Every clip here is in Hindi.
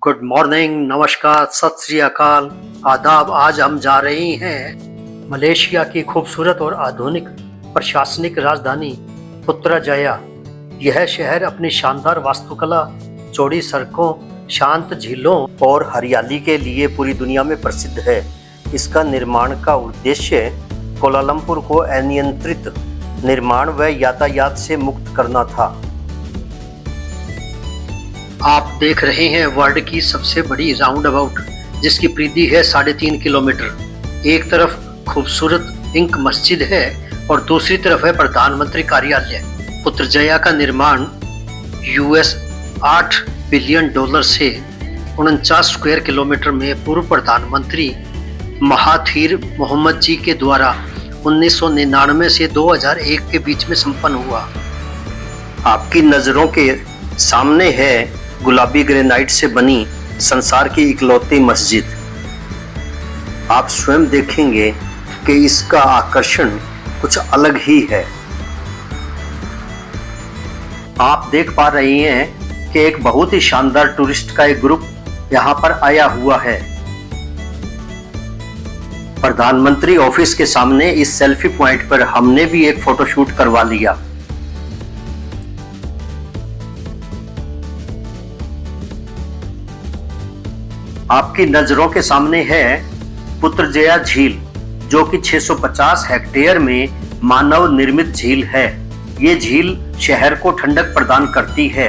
गुड मॉर्निंग, नमस्कार, सत श्री अकाल, आदाब। आज हम जा रहे हैं मलेशिया की खूबसूरत और आधुनिक प्रशासनिक राजधानी पुत्रजया। यह शहर अपनी शानदार वास्तुकला, चौड़ी सड़कों, शांत झीलों और हरियाली के लिए पूरी दुनिया में प्रसिद्ध है। इसका निर्माण का उद्देश्य कोलालमपुर को अनियंत्रित निर्माण व यातायात से मुक्त करना था। आप देख रहे हैं वर्ल्ड की सबसे बड़ी राउंड अबाउट, जिसकी परिधि है 3.5 किलोमीटर। एक तरफ खूबसूरत इंक मस्जिद है और दूसरी तरफ है प्रधानमंत्री कार्यालय। पुत्रजया का निर्माण US $8 बिलियन से 49 स्क्वायर किलोमीटर में पूर्व प्रधानमंत्री महाथीर मोहम्मद जी के द्वारा 1999 से 2001 के बीच में संपन्न हुआ। आपकी नजरों के सामने है गुलाबी ग्रेनाइट से बनी संसार की इकलौती मस्जिद। आप स्वयं देखेंगे कि इसका आकर्षण कुछ अलग ही है। आप देख पा रही हैं कि एक बहुत ही शानदार टूरिस्ट का एक ग्रुप यहां पर आया हुआ है। प्रधानमंत्री ऑफिस के सामने इस सेल्फी पॉइंट पर हमने भी एक फोटोशूट करवा लिया। आपकी नजरों के सामने है पुत्रजया झील, जो कि 650 हेक्टेयर में मानव निर्मित झील है। ये झील शहर को ठंडक प्रदान करती है।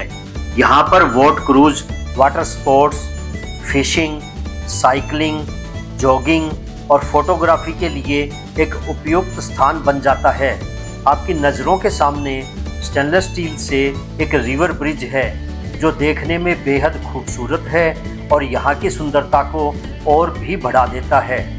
यहाँ पर boat cruise, water sports, fishing, cycling, jogging और फोटोग्राफी के लिए एक उपयुक्त स्थान बन जाता है। आपकी नजरों के सामने स्टेनलेस स्टील से एक रिवर ब्रिज है, जो देखने में बेहद खूबसूरत है और यहाँ की सुंदरता को और भी बढ़ा देता है।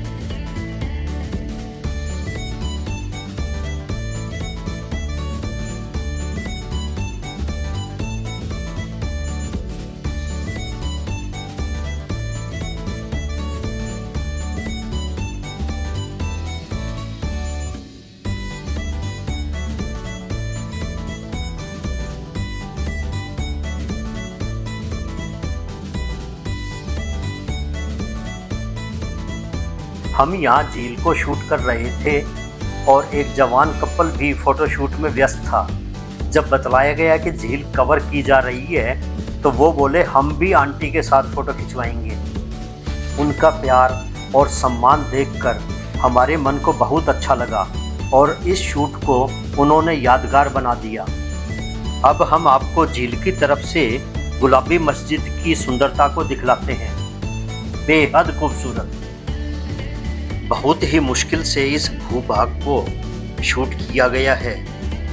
हम यहाँ झील को शूट कर रहे थे और एक जवान कपल भी फोटोशूट में व्यस्त था। जब बतलाया गया कि झील कवर की जा रही है तो वो बोले हम भी आंटी के साथ फोटो खिंचवाएंगे। उनका प्यार और सम्मान देखकर हमारे मन को बहुत अच्छा लगा और इस शूट को उन्होंने यादगार बना दिया। अब हम आपको झील की तरफ से गुलाबी मस्जिद की सुंदरता को दिखलाते हैं। बेहद खूबसूरत। बहुत ही मुश्किल से इस भूभाग को शूट किया गया है,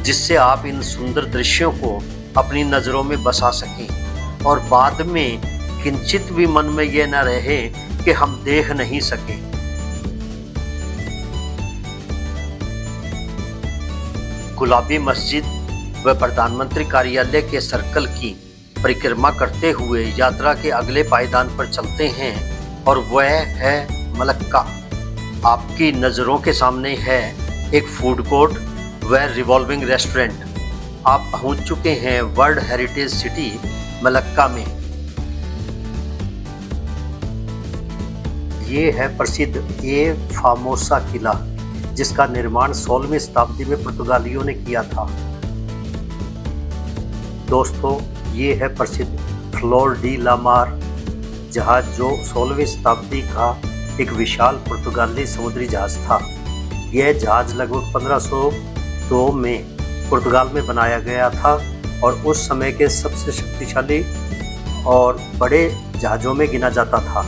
जिससे आप इन सुंदर दृश्यों को अपनी नज़रों में बसा सकें और बाद में किंचित भी मन में ये न रहे कि हम देख नहीं सके। गुलाबी मस्जिद व प्रधानमंत्री कार्यालय के सर्कल की परिक्रमा करते हुए यात्रा के अगले पायदान पर चलते हैं और वह है मलक्का। आपकी नज़रों के सामने है एक फूड कोर्ट व रिवॉल्विंग रेस्टोरेंट। आप पहुंच चुके हैं वर्ल्ड हेरिटेज सिटी मलक्का में। ये है प्रसिद्ध ए फामोसा किला, जिसका निर्माण 16वीं शताब्दी में पुर्तगालियों ने किया था। दोस्तों, ये है प्रसिद्ध फ्लोर डी ला मार जहाज, जो 16वीं शताब्दी का एक विशाल पुर्तगाली समुद्री जहाज था। यह जहाज लगभग 1502 में पुर्तगाल में बनाया गया था और उस समय के सबसे शक्तिशाली और बड़े जहाज़ों में गिना जाता था।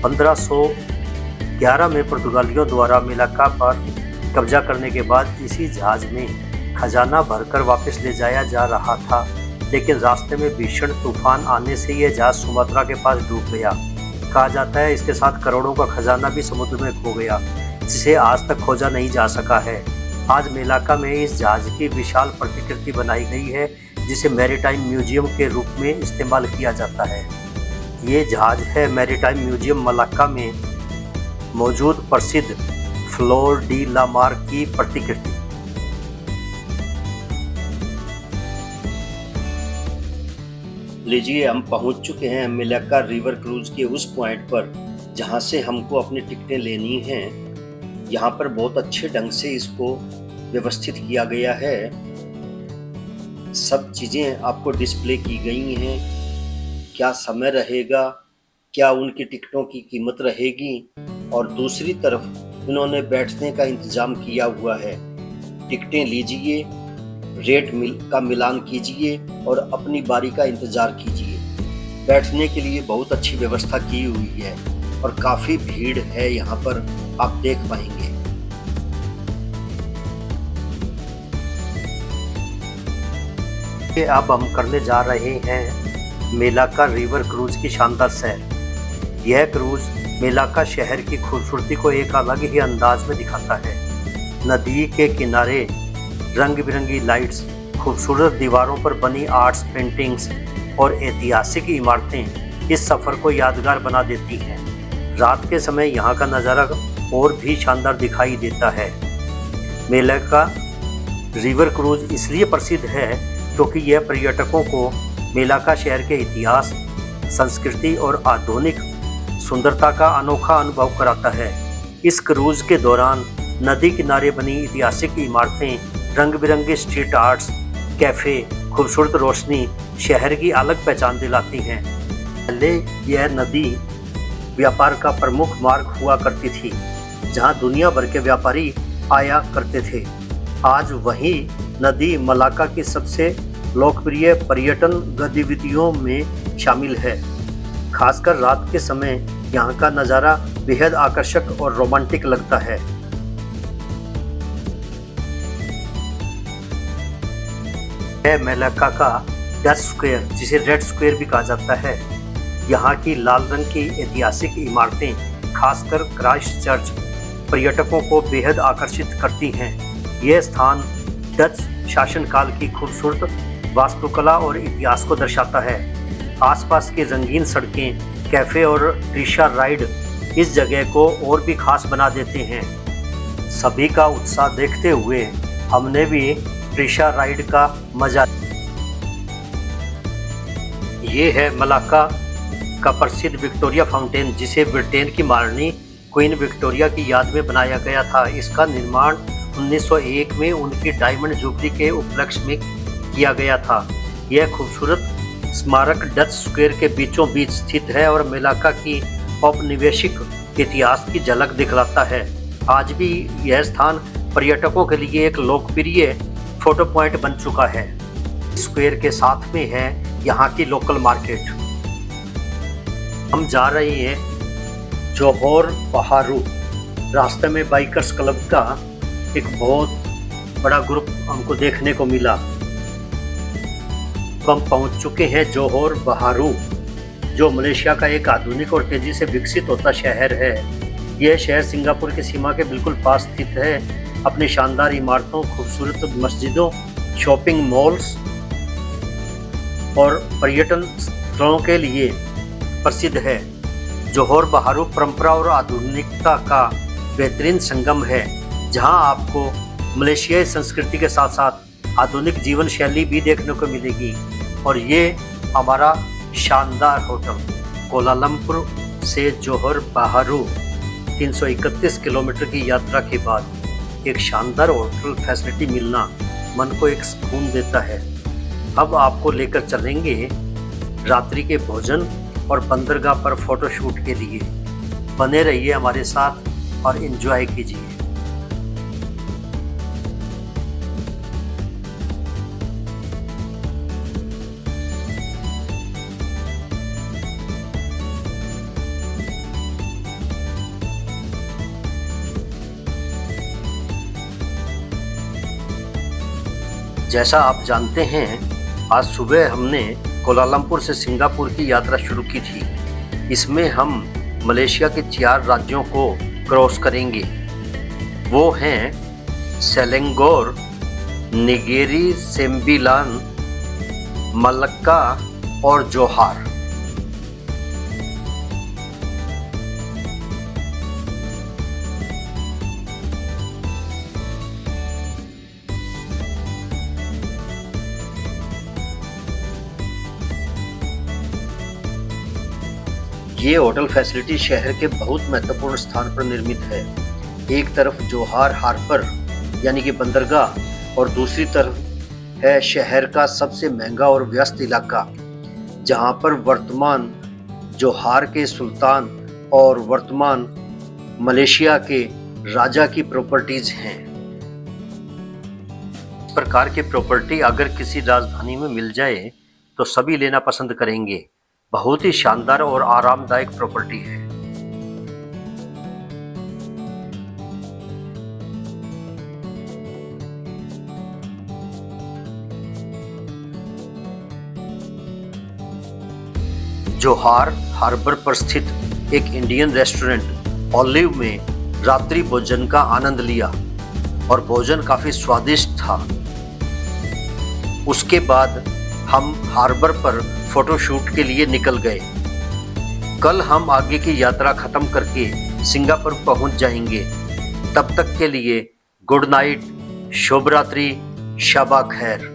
1511 में पुर्तगालियों द्वारा मलक्का पर कब्जा करने के बाद इसी जहाज में खजाना भरकर वापस ले जाया जा रहा था, लेकिन रास्ते में भीषण तूफान आने से यह जहाज सुमात्रा के पास डूब गया। कहा जाता है इसके साथ करोड़ों का खजाना भी समुद्र में खो गया, जिसे आज तक खोजा नहीं जा सका है। आज मलक्का में इस जहाज की विशाल प्रतिकृति बनाई गई है, जिसे मैरीटाइम म्यूजियम के रूप में इस्तेमाल किया जाता है। ये जहाज है मैरीटाइम म्यूजियम मलक्का में मौजूद प्रसिद्ध फ्लोर डी ला मार की प्रतिकृति। लीजिए, हम पहुंच चुके हैं मलाक्का रिवर क्रूज के उस पॉइंट पर जहां से हमको अपनी टिकटें लेनी हैं। यहाँ पर बहुत अच्छे ढंग से इसको व्यवस्थित किया गया है। सब चीज़ें आपको डिस्प्ले की गई हैं। क्या समय रहेगा, क्या उनकी टिकटों की कीमत रहेगी, और दूसरी तरफ इन्होंने बैठने का इंतज़ाम किया हुआ है। टिकटें लीजिए, रेट का मिलान कीजिए और अपनी बारी का इंतज़ार कीजिए। बैठने के लिए बहुत अच्छी व्यवस्था की हुई है और काफ़ी भीड़ है यहाँ पर, आप देख पाएंगे। अब हम करने जा रहे हैं मलाक्का रिवर क्रूज की शानदार सैर। यह क्रूज मलाक्का शहर की खूबसूरती को एक अलग ही अंदाज में दिखाता है। नदी के किनारे रंग बिरंगी लाइट्स, खूबसूरत दीवारों पर बनी आर्ट्स पेंटिंग्स और ऐतिहासिक इमारतें इस सफ़र को यादगार बना देती हैं। रात के समय यहाँ का नज़ारा और भी शानदार दिखाई देता है। मलाक्का रिवर क्रूज इसलिए प्रसिद्ध है क्योंकि यह पर्यटकों को मलाक्का शहर के इतिहास, संस्कृति और आधुनिक सुंदरता का अनोखा अनुभव कराता है। इस क्रूज के दौरान नदी किनारे बनी ऐतिहासिक इमारतें, रंग बिरंगे स्ट्रीट आर्ट्स, कैफ़े, खूबसूरत रोशनी शहर की अलग पहचान दिलाती हैं। पहले यह नदी व्यापार का प्रमुख मार्ग हुआ करती थी, जहां दुनिया भर के व्यापारी आया करते थे। आज वही नदी मलाक्का की सबसे लोकप्रिय पर्यटन गतिविधियों में शामिल है। खासकर रात के समय यहाँ का नज़ारा बेहद आकर्षक और रोमांटिक लगता है। मलाक्का का डच स्क्वायर, जिसे रेड स्क्वायर भी कहा जाता है, यहाँ की लाल रंग की ऐतिहासिक इमारतें, खासकर क्राइस्ट चर्च, पर्यटकों को बेहद आकर्षित करती हैं। यह स्थान डच शासनकाल की खूबसूरत वास्तुकला और इतिहास को दर्शाता है। आसपास की रंगीन सड़कें, कैफ़े और रिक्शा राइड इस जगह को और भी खास बना देते हैं। सभी का उत्साह देखते हुए हमने भी रिक्शा राइड का मजा। ये है मलाक्का का प्रसिद्ध विक्टोरिया फाउंटेन, जिसे ब्रिटेन की महारानी क्वीन विक्टोरिया की याद में बनाया गया था। इसका निर्माण 1901 में उनकी डायमंड जुबली के उपलक्ष्य में किया गया था। यह खूबसूरत स्मारक डच स्क्वायर के बीचों बीच स्थित है और मलाक्का की औपनिवेशिक इतिहास की झलक दिखलाता है। आज भी यह स्थान पर्यटकों के लिए एक लोकप्रिय फोटो पॉइंट बन चुका है। स्क्वायर के साथ में है यहाँ की लोकल मार्केट। हम जा रहे हैं जोहोर बाहरू। रास्ते में बाइकर्स क्लब का एक बहुत बड़ा ग्रुप हमको देखने को मिला। हम पहुंच चुके हैं जोहोर बाहरू, जो मलेशिया का एक आधुनिक और तेजी से विकसित होता शहर है। यह शहर सिंगापुर की सीमा के बिल्कुल पास स्थित है। अपनी शानदार इमारतों, खूबसूरत मस्जिदों, शॉपिंग मॉल्स और पर्यटन स्थलों के लिए प्रसिद्ध है। जोहोर बाहरू परंपरा और आधुनिकता का बेहतरीन संगम है, जहां आपको मलेशियाई संस्कृति के साथ साथ आधुनिक जीवन शैली भी देखने को मिलेगी। और ये हमारा शानदार होटल कोलालमपुर से जोहोर बाहरू 331 किलोमीटर की यात्रा के बाद एक शानदार होटल फैसिलिटी मिलना मन को एक सुकून देता है। अब आपको लेकर चलेंगे रात्रि के भोजन और बंदरगाह पर फोटोशूट के लिए। बने रहिए हमारे साथ और एंजॉय कीजिए। जैसा आप जानते हैं, आज सुबह हमने कोलालमपुर से सिंगापुर की यात्रा शुरू की थी। इसमें हम मलेशिया के 4 राज्यों को क्रॉस करेंगे। वो हैं सेलेंगोर, निगेरी, सेम्बिलान, मलक्का और जोहार। ये होटल फैसिलिटी शहर के बहुत महत्वपूर्ण स्थान पर निर्मित है। एक तरफ जोहार हार्बर यानी कि बंदरगाह और दूसरी तरफ है शहर का सबसे महंगा और व्यस्त इलाका, जहां पर वर्तमान जोहार के सुल्तान और वर्तमान मलेशिया के राजा की प्रॉपर्टीज हैं। इस प्रकार की प्रॉपर्टी अगर किसी राजधानी में मिल जाए तो सभी लेना पसंद करेंगे। बहुत ही शानदार और आरामदायक प्रॉपर्टी है। जोहार हार्बर पर स्थित एक इंडियन रेस्टोरेंट ऑलिव में रात्रि भोजन का आनंद लिया और भोजन काफी स्वादिष्ट था। उसके बाद हम हार्बर पर फोटोशूट के लिए निकल गए। कल हम आगे की यात्रा खत्म करके सिंगापुर पहुंच जाएंगे। तब तक के लिए गुड नाइट, शुभ रात्रि, शबा खैर।